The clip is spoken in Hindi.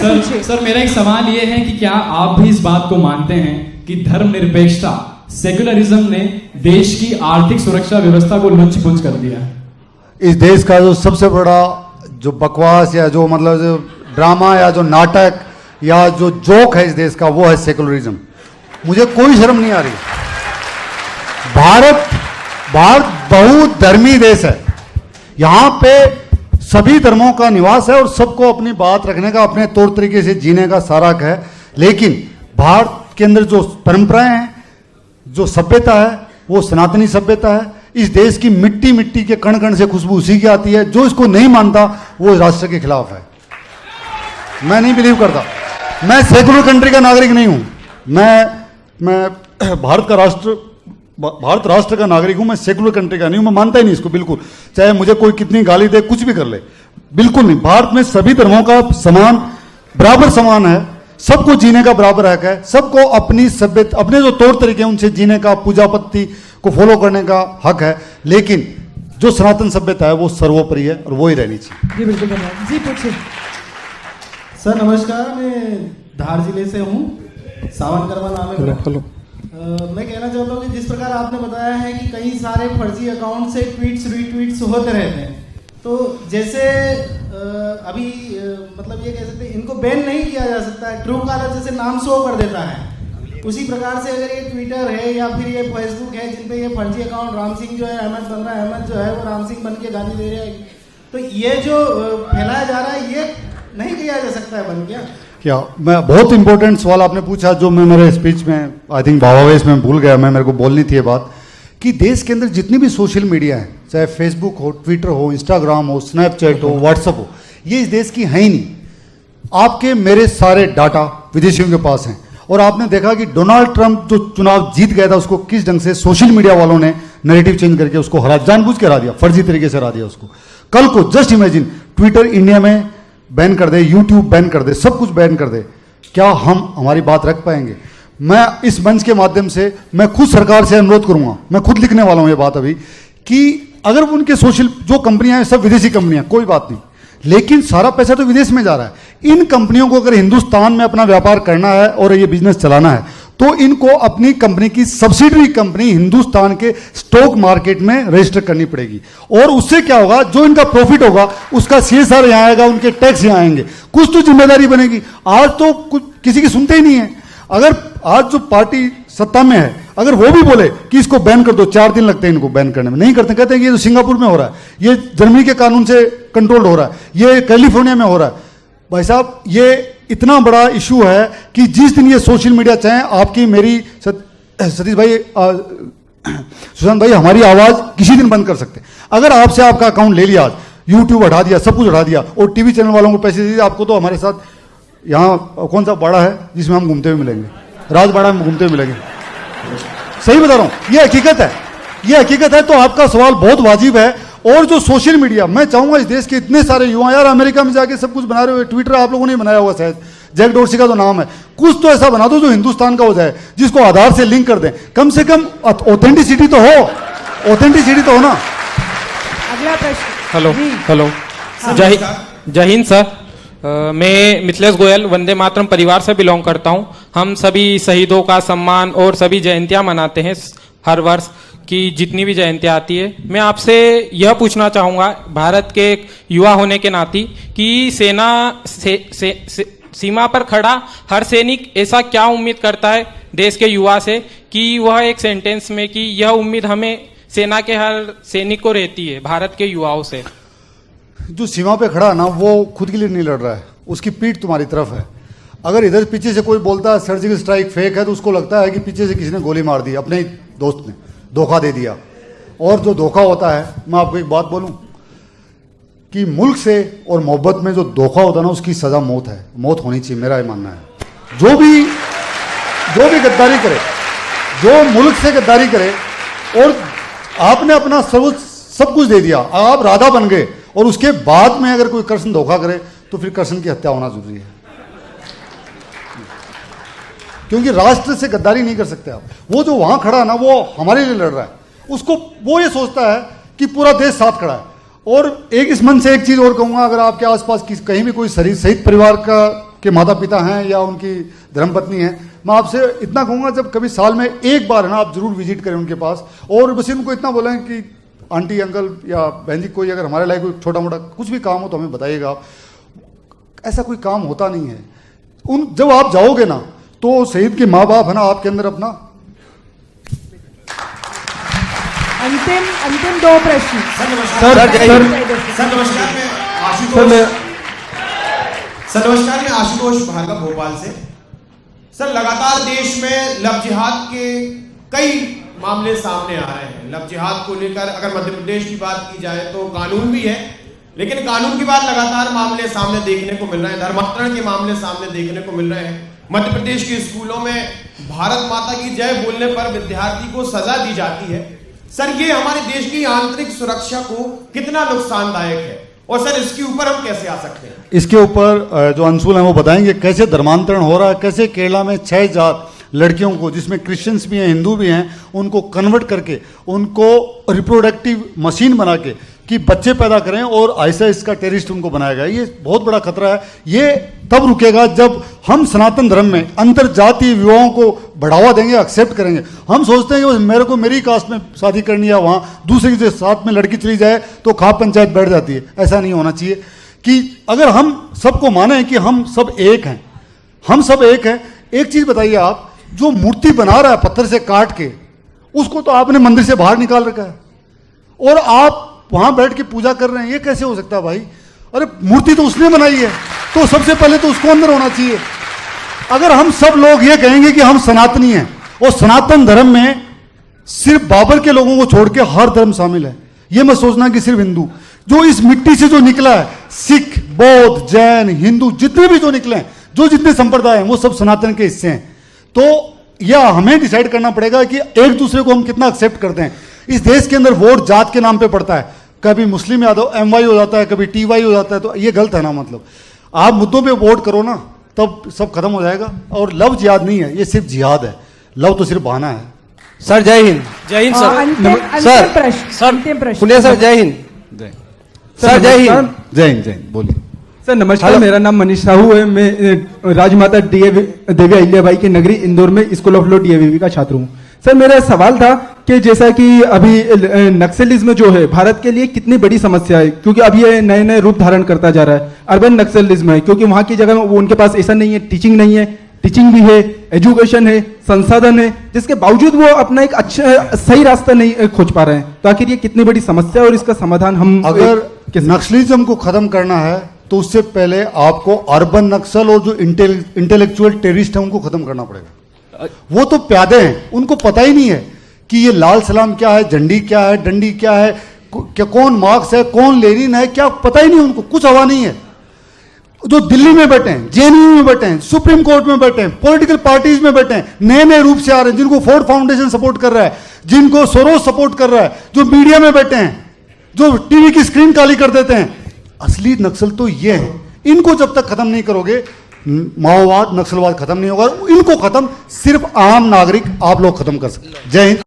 सर मेरा एक सवाल ये है कि क्या आप भी इस बात को मानते हैं कि धर्मनिरपेक्षता सेक्युलरिज्म ने देश की आर्थिक सुरक्षा व्यवस्था को लुच्च-पुच्च कर दिया? इस देश का जो सबसे बड़ा जो बकवास या जो मतलब जो ड्रामा या जो नाटक या जो जोक है इस देश का, वो है सेक्युलरिज्म। मुझे कोई शर्म नहीं आ रही। भारत बहुधर्मी देश है। यहाँ पे सभी धर्मों का निवास है और सबको अपनी बात रखने का, अपने तौर तरीके से जीने का सारा हक है। लेकिन भारत के अंदर जो परंपराएं हैं, जो सभ्यता है, वो सनातनी सभ्यता है। इस देश की मिट्टी मिट्टी के कण कण से खुशबू उसी की आती है। जो इसको नहीं मानता वो राष्ट्र के खिलाफ है। मैं नहीं बिलीव करता। मैं सेकुलर कंट्री का नागरिक नहीं हूं। मैं भारत राष्ट्र का नागरिक हूं। मैं सेकुलर कंट्री का नहीं हूं। मैं मानता ही नहीं इसको बिल्कुल, चाहे मुझे कोई कितनी गाली दे, कुछ भी कर ले, बिल्कुल नहीं। भारत में सभी धर्मों का बराबर समान है। सबको जीने का बराबर हक है। सबको अपनी सभ्यता, अपने जो तौर तरीके हैं उनसे जीने का, पूजा पत्ती को फॉलो करने का हक है। लेकिन जो सनातन सभ्यता है वो सर्वोपरि है और वो ही रहनी चाहिए। जी बिल्कुल धन्यवाद। जी पूछिए। सर नमस्कार, मैं धार जिले से हूँ, सावन कर्मा नाम है मेरा। मैं कहना चाहता हूँ कि जिस प्रकार आपने बताया है कि कई सारे फर्जी अकाउंट से ट्वीट्स रीट्वीट्स होते रहते हैं, तो जैसे अभी मतलब ये कह सकते हैं इनको बैन नहीं किया जा सकता है। ट्रू कॉलर जैसे नाम शो कर देता है, उसी प्रकार से अगर ये ट्विटर है या फिर ये फेसबुक है जिन पे ये फर्जी अकाउंट राम सिंह जो है अहमद बन रहा है, अहमद जो है वो राम सिंह बन के गाली दे रहा है, तो ये जो फैलाया जा रहा है ये नहीं किया जा सकता है बन क्या? मैं बहुत इंपॉर्टेंट सवाल आपने पूछा जो मैं मेरे स्पीच में आई थिंक भावावेश में भूल गया। मेरे को बोलनी थी ये बात कि देश के अंदर जितनी भी सोशल मीडिया है, चाहे फेसबुक हो, ट्विटर हो, इंस्टाग्राम हो, स्नैपचैट हो, व्हाट्सएप हो, ये इस देश की है ही नहीं। आपके मेरे सारे डाटा विदेशियों के पास हैं। और आपने देखा कि डोनाल्ड ट्रंप जो चुनाव जीत गया था उसको किस ढंग से सोशल मीडिया वालों ने नैरेटिव चेंज करके उसको जानबूझ के हरा दिया, फर्जी तरीके से हरा दिया उसको। कल को जस्ट इमेजिन ट्विटर इंडिया में बैन कर दे, यूट्यूब बैन कर दे, सब कुछ बैन कर दे, क्या हम हमारी बात रख पाएंगे? मैं इस मंच के माध्यम से मैं खुद सरकार से अनुरोध करूंगा, मैं खुद लिखने वाला हूं ये बात अभी, कि अगर उनके सोशल जो कंपनियां हैं सब विदेशी कंपनियां, कोई बात नहीं, लेकिन सारा पैसा तो विदेश में जा रहा है। इन कंपनियों को अगर हिंदुस्तान में अपना व्यापार करना है और ये बिजनेस चलाना है तो इनको अपनी कंपनी की सब्सिडरी कंपनी हिंदुस्तान के स्टॉक मार्केट में रजिस्टर करनी पड़ेगी। और उससे क्या होगा, जो इनका प्रॉफिट होगा उसका CSR यहाँ आएगा, उनके टैक्स यहाँ आएंगे, कुछ तो जिम्मेदारी बनेगी। आज तो कुछ किसी की सुनते ही नहीं है। अगर आज जो पार्टी सत्ता में है अगर वो भी बोले कि इसको बैन कर दो, 4 दिन लगते हैं इनको बैन करने में, नहीं करते, कहते हैं कि ये तो सिंगापुर में हो रहा है, ये जर्मनी के कानून से कंट्रोल हो रहा है, ये कैलिफोर्निया में हो रहा है। भाई साहब, ये इतना बड़ा इशू है कि जिस दिन ये सोशल मीडिया, चाहे आपकी मेरी सतीश भाई, सुशांत भाई, हमारी आवाज किसी दिन बंद कर सकते। अगर आपसे आपका अकाउंट ले लिया, यूट्यूब हटा दिया, सब कुछ हटा दिया और टीवी चैनल वालों को पैसे दे दिए, आपको तो हमारे साथ यहाँ कौन सा बाड़ा है जिसमें हम घूमते हुए मिलेंगे, राजबाड़ा में घूमते हुए मिलेंगे। सही बता रहा हूं, ये हकीकत है, ये हकीकत है। तो आपका सवाल बहुत वाजिब है। और जो सोशल मीडिया, मैं चाहूंगा इस देश के इतने सारे युवा, यार अमेरिका में जाके सब कुछ बना रहे हो, ट्विटर आप लोगों ने बनाया हुआ शायद, जैक डोर्सी का तो नाम है, कुछ तो ऐसा बना दो जो हिंदुस्तान का हो जाए, जिसको आधार से लिंक कर दें, कम से कम ऑथेंटिसिटी तो हो, ऑथेंटिसिटी तो हो ना। अगला प्रश्न। हेलो जय हिंद सर। मैं मिथिलेश गोयल वंदे मातरम परिवार से बिलोंग करता हूं। हम सभी शहीदों का सम्मान और सभी जयंतियां मनाते हैं हर वर्ष की जितनी भी जयंतियां आती है। मैं आपसे यह पूछना चाहूंगा भारत के एक युवा होने के नाते कि सेना सीमा पर खड़ा हर सैनिक ऐसा क्या उम्मीद करता है देश के युवा से कि वह एक सेंटेंस में कि यह उम्मीद हमें सेना के हर सैनिक को रहती है भारत के युवाओं से? जो सीमा पे खड़ा ना वो खुद के लिए नहीं लड़ रहा है, उसकी पीठ तुम्हारी तरफ है। अगर इधर पीछे से कोई बोलता है सर्जिकल स्ट्राइक फेक है तो उसको लगता है कि पीछे से किसी ने गोली मार दी, अपने ही दोस्त ने धोखा दे दिया। और जो धोखा होता है, मैं आपको एक बात बोलूं कि मुल्क से और मोहब्बत में जो धोखा होता है ना उसकी सजा मौत है, मौत होनी चाहिए, मेरा ये मानना है। जो भी गद्दारी करे, जो मुल्क से गद्दारी करे और आपने अपना सब कुछ दे दिया, आप राधा बन गए और उसके बाद में अगर कोई कृष्ण धोखा करे तो फिर कृष्ण की हत्या होना जरूरी है, क्योंकि राष्ट्र से गद्दारी नहीं कर सकते आप। वो जो वहां खड़ा ना वो हमारे लिए लड़ रहा है, उसको वो ये सोचता है कि पूरा देश साथ खड़ा है। और एक इस मन से एक चीज और कहूंगा, अगर आपके आसपास कहीं भी कोई शहीद परिवार का के माता पिता हैं या उनकी धर्मपत्नी हैं, मैं आपसे इतना कहूँगा जब कभी साल में एक बार है ना आप जरूर विजिट करें उनके पास, और बस उनको इतना बोलें कि आंटी अंकल या बहन जी कोई अगर हमारे लायक कोई छोटा मोटा कुछ भी काम हो तो हमें बताइएगा। ऐसा कोई काम होता नहीं है। जब आप जाओगे ना तो शहीद के माँ बाप है ना आपके अंदर अपना अंतिम 2 प्रश्न। सर नमस्कार। मैं आशुतोष भार्गव भोपाल से। सर लगातार देश में लव जिहाद के कई मामले सामने आ रहे हैं। लव जिहाद को लेकर अगर मध्य प्रदेश की बात की जाए तो कानून भी है, लेकिन कानून की बात लगातार मामले सामने देखने को मिल रहे हैं। धर्मांतरण के मामले सामने देखने को मिल रहे हैं। मध्य प्रदेश के स्कूलों में भारत माता की जय बोलने पर विद्यार्थी को सजा दी जाती है। सर ये हमारे देश की आंतरिक सुरक्षा को कितना नुकसानदायक है, और सर इसके ऊपर हम कैसे आ सकते हैं? इसके ऊपर जो अंशुल हैं वो बताएंगे कैसे धर्मांतरण हो रहा है, कैसे केरला में 6 जात लड़कियों को, जिसमें क्रिश्चियंस भी हैं हिंदू भी हैं, उनको कन्वर्ट करके उनको रिप्रोडक्टिव मशीन बना के कि बच्चे पैदा करें और आईएसआईएस का टेररिस्ट उनको बनाया गया। ये बहुत बड़ा खतरा है। ये तब रुकेगा जब हम सनातन धर्म में अंतर जातीय विवाहों को बढ़ावा देंगे, एक्सेप्ट करेंगे। हम सोचते हैं कि मेरे को मेरी कास्ट में शादी करनी है, वहाँ दूसरे के साथ में लड़की चली जाए तो खाप पंचायत बैठ जाती है। ऐसा नहीं होना चाहिए कि अगर हम सबको माने कि हम सब एक हैं, हम सब एक हैं। एक चीज़ बताइए, आप जो मूर्ति बना रहा है पत्थर से काट के, उसको तो आपने मंदिर से बाहर निकाल रखा है और आप वहां बैठ के पूजा कर रहे हैं। ये कैसे हो सकता है भाई? अरे मूर्ति तो उसने बनाई है, तो सबसे पहले तो उसको अंदर होना चाहिए। अगर हम सब लोग ये कहेंगे कि हम सनातनी हैं, और सनातन धर्म में सिर्फ बाबर के लोगों को छोड़ के हर धर्म शामिल है, ये मत सोचना कि सिर्फ हिंदू। जो इस मिट्टी से जो निकला है, सिख, बौद्ध, जैन, हिंदू, जितने भी जो निकले हैं, जो जितने संप्रदाय हैं, वो सब सनातन के हिस्से हैं। तो यह हमें डिसाइड करना पड़ेगा कि एक दूसरे को हम कितना एक्सेप्ट करते हैं। इस देश के अंदर वोट जात के नाम पे पड़ता है, कभी मुस्लिम यादव MY हो जाता है, कभी TY हो जाता है, तो ये गलत है ना। मतलब आप मुद्दों पे वोट करो ना, तब सब खत्म हो जाएगा। और लव जिहाद नहीं है, ये सिर्फ जिहाद है। लव तो सिर्फ बहाना है। सर जय हिंद। जय हिंद सर। अंतिम प्रश्न। पुणे सर जय हिंद। सर जय हिंद। जय हिंद। जय हिंद। बोलिए सर। नमस्कार, मेरा नाम मनीष साहू है। मैं राजमाता देवी अहिल्याबाई की नगरी इंदौर में स्कूल ऑफ लॉ DAVV का छात्र हूँ। सर मेरा सवाल था कि जैसा कि अभी नक्सलिज्म जो है भारत के लिए कितनी बड़ी समस्या है, क्योंकि अब ये नए नए रूप धारण करता जा रहा है। अर्बन नक्सलिज्म है, क्योंकि वहाँ की जगह वो उनके पास ऐसा नहीं है, टीचिंग नहीं है, टीचिंग भी है, एजुकेशन है, संसाधन है, जिसके बावजूद वो अपना एक अच्छा सही रास्ता नहीं खोज पा रहे हैं। तो आखिर ये कितनी बड़ी समस्या है और इसका समाधान हम अगर नक्सलिज्म को खत्म करना है तो उससे पहले आपको अर्बन नक्सल और जो इंटेलेक्चुअल टेररिस्ट है उनको खत्म करना पड़ेगा। वो तो प्यादे हैं, उनको पता ही नहीं है कि ये लाल सलाम क्या है, झंडी क्या है, डंडी क्या है, क्या कौन मार्क्स है, कौन लेनिन है, क्या पता ही नहीं, उनको कुछ हवा नहीं है। जो दिल्ली में बैठे हैं, JNU में बैठे हैं, सुप्रीम कोर्ट में बैठे हैं, पॉलिटिकल पार्टीज में बैठे हैं, नए नए रूप से आ रहे हैं, जिनको फोर्ड फाउंडेशन सपोर्ट कर रहा है, जिनको सोरोस सपोर्ट कर रहा है, जो मीडिया में बैठे हैं, जो टीवी की स्क्रीन काली कर देते हैं। असली नक्सल तो ये है। इनको जब तक खत्म नहीं करोगे, माओवाद नक्सलवाद खत्म नहीं होगा। इनको खत्म सिर्फ आम नागरिक आप लोग खत्म कर सकते। जय हिंद।